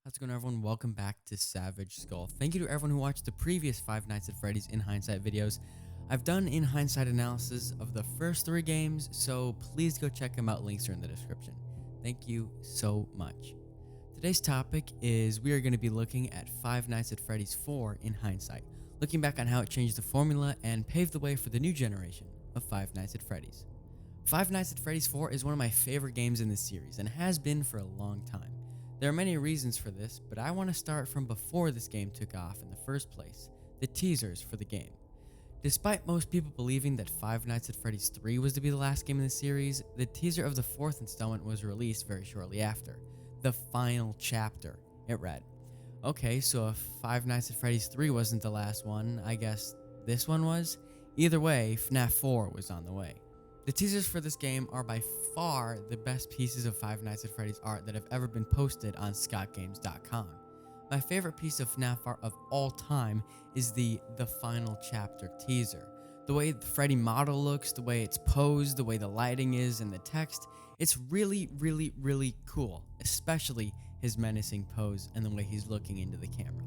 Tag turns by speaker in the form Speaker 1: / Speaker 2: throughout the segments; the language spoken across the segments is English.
Speaker 1: How's it going, everyone? Welcome back to Savage Skull. Thank you to everyone who watched the previous Five Nights at Freddy's in Hindsight videos. I've done in hindsight analysis of the first 3 games, so please go check them out. Links are in the description. Thank you so much. Today's topic is we are going to be looking at Five Nights at Freddy's 4 in hindsight, looking back on how it changed the formula and paved the way for the new generation of Five Nights at Freddy's. Five Nights at Freddy's 4 is one of my favorite games in this series and has been for a long time. There are many reasons for this, but I want to start from before this game took off in the first place, the teasers for the game. Despite most people believing that Five Nights at Freddy's 3 was to be the last game in the series, the teaser of the 4th installment was released very shortly after. The final chapter, it read. Okay, so if Five Nights at Freddy's 3 wasn't the last one, I guess this one was? Either way, FNAF 4 was on the way. The teasers for this game are by far the best pieces of Five Nights at Freddy's art that have ever been posted on scottgames.com. My favorite piece of FNAF art of all time is the final chapter teaser. The way the Freddy model looks, the way it's posed, the way the lighting is, and the text, it's really cool, especially his menacing pose and the way he's looking into the camera.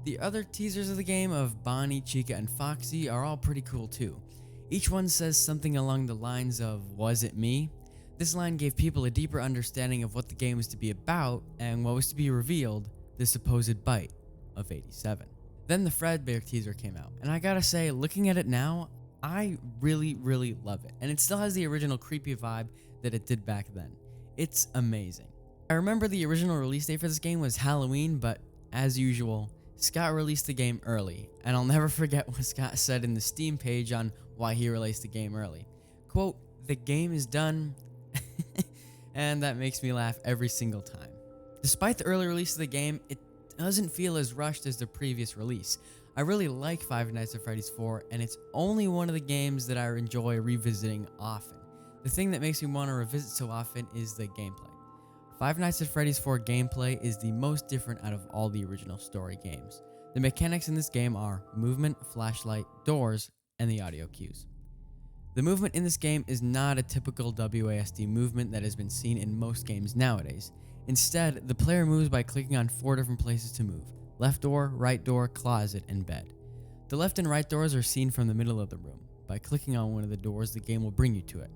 Speaker 1: The other teasers of the game of Bonnie, Chica, and Foxy are all pretty cool too. Each one says something along the lines of, "Was it me?" This line gave people a deeper understanding of what the game was to be about and what was to be revealed, the supposed bite of 87. Then the Fredbear teaser came out, and I gotta say, looking at it now, I really love it, and it still has the original creepy vibe that it did back then. It's amazing. I remember the original release date for this game was Halloween, but as usual, Scott released the game early, and I'll never forget what Scott said in the Steam page on why he released the game early. Quote, "The game is done," and that makes me laugh every single time. Despite the early release of the game, it doesn't feel as rushed as the previous release. I really like Five Nights at Freddy's 4, and it's only one of the games that I enjoy revisiting often. The thing that makes me want to revisit so often is the gameplay. Five Nights at Freddy's 4 gameplay is the most different out of all the original story games. The mechanics in this game are movement, flashlight, doors, and the audio cues. The movement in this game is not a typical WASD movement that has been seen in most games nowadays. Instead, the player moves by clicking on 4 different places to move: left door, right door, closet, and bed. The left and right doors are seen from the middle of the room. By clicking on one of the doors, the game will bring you to it.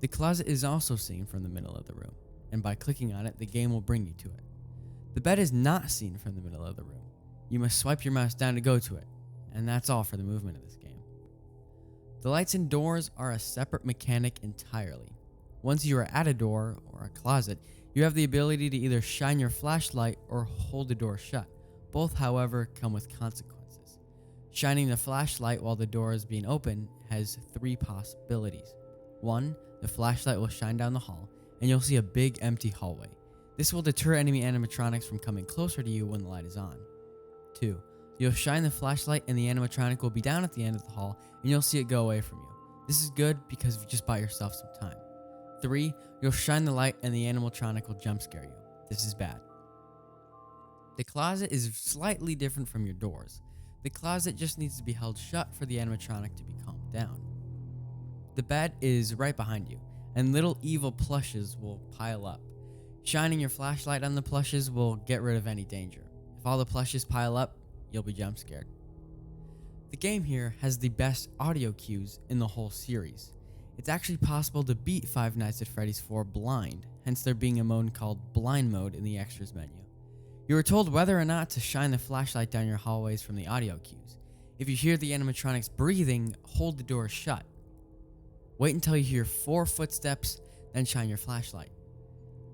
Speaker 1: The closet is also seen from the middle of the room, and by clicking on it, the game will bring you to it. The bed is not seen from the middle of the room. You must swipe your mouse down to go to it, and that's all for the movement of this game. The lights and doors are a separate mechanic entirely. Once you are at a door or a closet, you have the ability to either shine your flashlight or hold the door shut. Both, however, come with consequences. Shining the flashlight while the door is being open has 3 possibilities. 1, the flashlight will shine down the hall, and you'll see a big empty hallway. This will deter enemy animatronics from coming closer to you when the light is on. 2, you'll shine the flashlight and the animatronic will be down at the end of the hall and you'll see it go away from you. This is good because you just bought yourself some time. 3, you'll shine the light and the animatronic will jump scare you. This is bad. The closet is slightly different from your doors. The closet just needs to be held shut for the animatronic to be calmed down. The bed is right behind you, and little evil plushes will pile up. Shining your flashlight on the plushes will get rid of any danger. If all the plushes pile up, you'll be jump scared. The game here has the best audio cues in the whole series. It's actually possible to beat Five Nights at Freddy's 4 blind, hence there being a mode called Blind Mode in the extras menu. You are told whether or not to shine the flashlight down your hallways from the audio cues. If you hear the animatronics breathing, hold the door shut. Wait until you hear 4 footsteps, then shine your flashlight.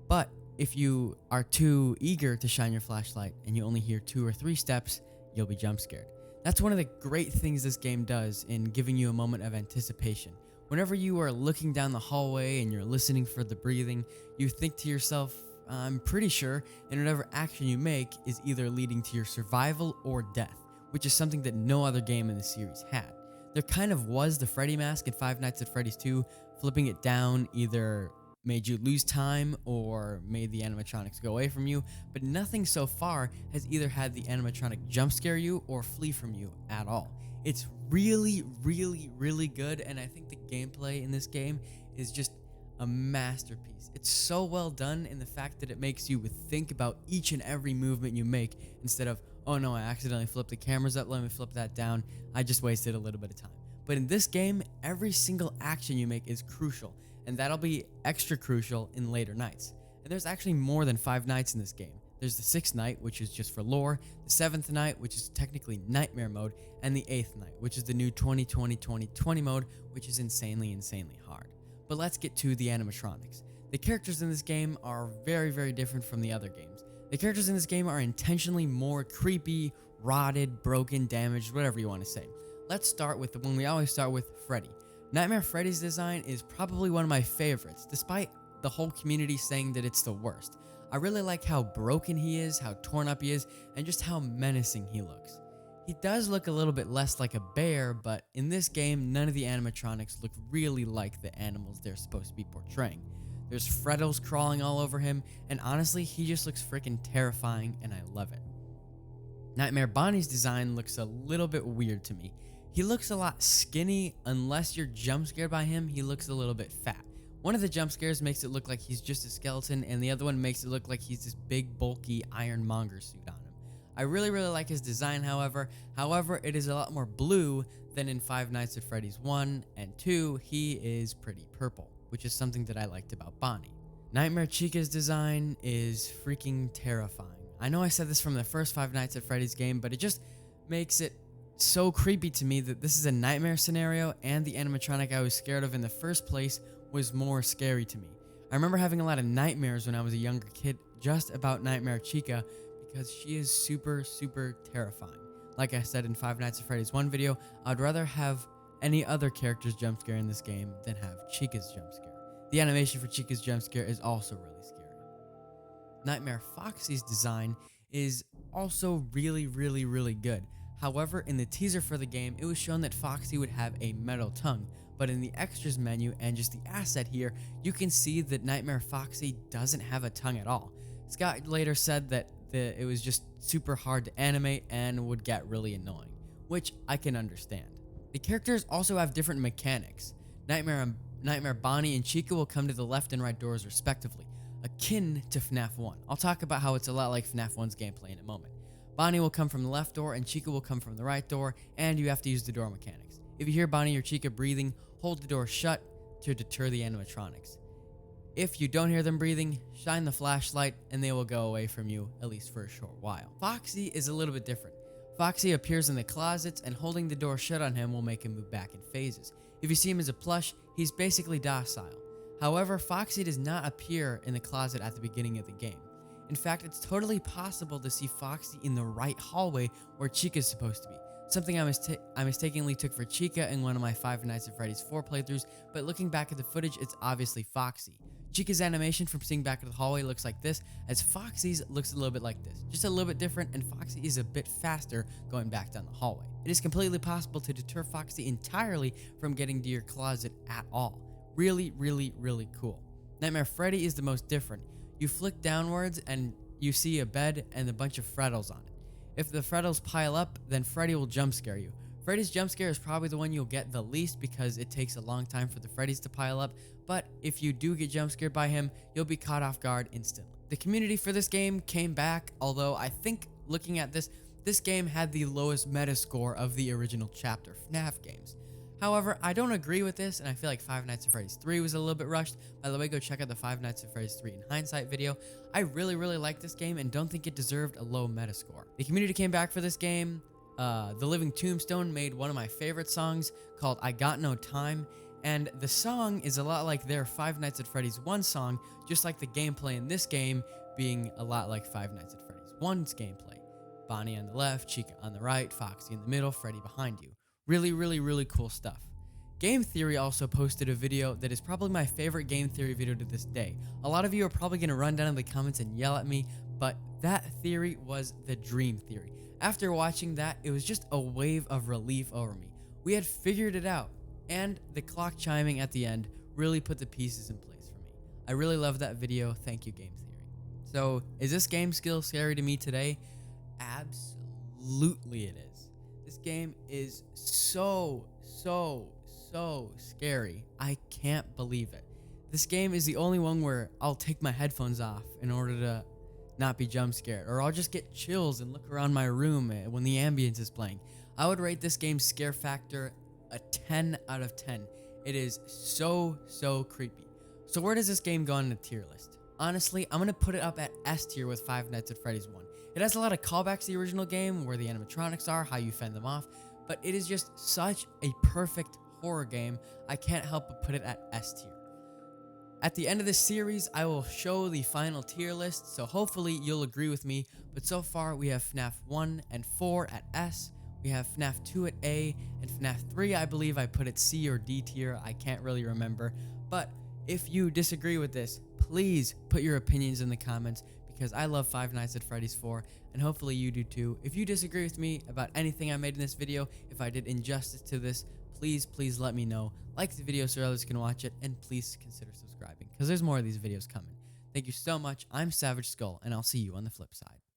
Speaker 1: But if you are too eager to shine your flashlight and you only hear 2 or 3 steps, you'll be jump scared. That's one of the great things this game does in giving you a moment of anticipation. Whenever you are looking down the hallway and you're listening for the breathing, you think to yourself, I'm pretty sure, and whatever action you make is either leading to your survival or death, which is something that no other game in the series had. There kind of was the Freddy mask in Five Nights at Freddy's 2. Flipping it down either made you lose time or made the animatronics go away from you, but nothing so far has either had the animatronic jump scare you or flee from you at all. It's really good, and I think the gameplay in this game is just a masterpiece. It's so well done in the fact that it makes you think about each and every movement you make instead of, oh no, I accidentally flipped the cameras up, let me flip that down. I just wasted a little bit of time. But in this game, every single action you make is crucial, and that'll be extra crucial in later nights. And there's actually more than 5 nights in this game. There's the 6th night, which is just for lore, the 7th night, which is technically nightmare mode, and the 8th night, which is the new 20-20-20-20 mode, which is insanely hard. But let's get to the animatronics. The characters in this game are very different from the other games. The characters in this game are intentionally more creepy, rotted, broken, damaged, whatever you want to say. Let's start with the one we always start with, Freddy. Nightmare Freddy's design is probably one of my favorites, despite the whole community saying that it's the worst. I really like how broken he is, how torn up he is, and just how menacing he looks. He does look a little bit less like a bear, but in this game, none of the animatronics look really like the animals they're supposed to be portraying. There's Freddles crawling all over him, and honestly, he just looks freaking terrifying, and I love it. Nightmare Bonnie's design looks a little bit weird to me. He looks a lot skinny. Unless you're jump scared by him, he looks a little bit fat. One of the jump scares makes it look like he's just a skeleton, and the other one makes it look like he's this big, bulky ironmonger suit on him. I really like his design, however. It is a lot more blue than in Five Nights at Freddy's 1 and 2. He is pretty purple, which is something that I liked about Bonnie. Nightmare Chica's design is freaking terrifying. I know I said this from the first Five Nights at Freddy's game, but it just makes it so creepy to me that this is a nightmare scenario, and the animatronic I was scared of in the first place was more scary to me. I remember having a lot of nightmares when I was a younger kid just about Nightmare Chica because she is super terrifying. Like I said in Five Nights at Freddy's 1 video, I'd rather have any other character's jump scare in this game than have Chica's jump scare. The animation for Chica's jump scare is also really scary. Nightmare Foxy's design is also really good. However, in the teaser for the game, it was shown that Foxy would have a metal tongue, but in the extras menu and just the asset here, you can see that Nightmare Foxy doesn't have a tongue at all. Scott later said that it was just super hard to animate and would get really annoying, which I can understand. The characters also have different mechanics. Nightmare Bonnie and Chica will come to the left and right doors respectively, akin to FNAF 1. I'll talk about how it's a lot like FNAF 1's gameplay in a moment. Bonnie will come from the left door and Chica will come from the right door, and you have to use the door mechanics. If you hear Bonnie or Chica breathing, hold the door shut to deter the animatronics. If you don't hear them breathing, shine the flashlight and they will go away from you, at least for a short while. Foxy is a little bit different. Foxy appears in the closets, and holding the door shut on him will make him move back in phases. If you see him as a plush, he's basically docile. However, Foxy does not appear in the closet at the beginning of the game. In fact, it's totally possible to see Foxy in the right hallway where Chica's supposed to be. Something I mistakenly took for Chica in one of my Five Nights at Freddy's 4 playthroughs, but looking back at the footage, it's obviously Foxy. Chica's animation from seeing back at the hallway looks like this, as Foxy's looks a little bit like this. Just a little bit different, and Foxy is a bit faster going back down the hallway. It is completely possible to deter Foxy entirely from getting to your closet at all. Really cool. Nightmare Freddy is the most different. You flick downwards and you see a bed and a bunch of Freddles on it. If the Freddles pile up, then Freddy will jump scare you. Freddy's jump scare is probably the one you'll get the least because it takes a long time for the Freddys to pile up, but if you do get jump scared by him, you'll be caught off guard instantly. The community for this game came back, although I think looking at this game had the lowest Metascore of the original chapter FNAF games. However, I don't agree with this, and I feel like Five Nights at Freddy's 3 was a little bit rushed. By the way, go check out the Five Nights at Freddy's 3 in hindsight video. I really like this game and don't think it deserved a low Metascore. The community came back for this game. The Living Tombstone made one of my favorite songs called I Got No Time, and the song is a lot like their Five Nights at Freddy's 1 song, just like the gameplay in this game being a lot like Five Nights at Freddy's 1's gameplay. Bonnie on the left, Chica on the right, Foxy in the middle, Freddy behind you. Really cool stuff. Game Theory also posted a video that is probably my favorite Game Theory video to this day. A lot of you are probably going to run down in the comments and yell at me, but that theory was the dream theory. After watching that, it was just a wave of relief over me. We had figured it out, and the clock chiming at the end really put the pieces in place for me. I really love that video. Thank you, Game Theory. So, is this game still scary to me today? Absolutely it is. This game is so scary. I can't believe it. This game is the only one where I'll take my headphones off in order to not be jump scared, or I'll just get chills and look around my room when the ambience is playing. I would rate this game's scare factor a 10 out of 10. It is so creepy. So where does this game go on the tier list? Honestly, I'm gonna put it up at S tier with Five Nights at Freddy's 1. It has a lot of callbacks to the original game, where the animatronics are, how you fend them off, but it is just such a perfect horror game, I can't help but put it at S tier. At the end of this series, I will show the final tier list, so hopefully you'll agree with me, but so far we have FNAF 1 and 4 at S, we have FNAF 2 at A, and FNAF 3 I believe I put at C or D tier, I can't really remember, but if you disagree with this, please put your opinions in the comments, because I love Five Nights at Freddy's 4, and hopefully you do too. If you disagree with me about anything I made in this video, if I did injustice to this, please let me know. Like the video so others can watch it, and please consider subscribing, because there's more of these videos coming. Thank you so much. I'm Savage Skull, and I'll see you on the flip side.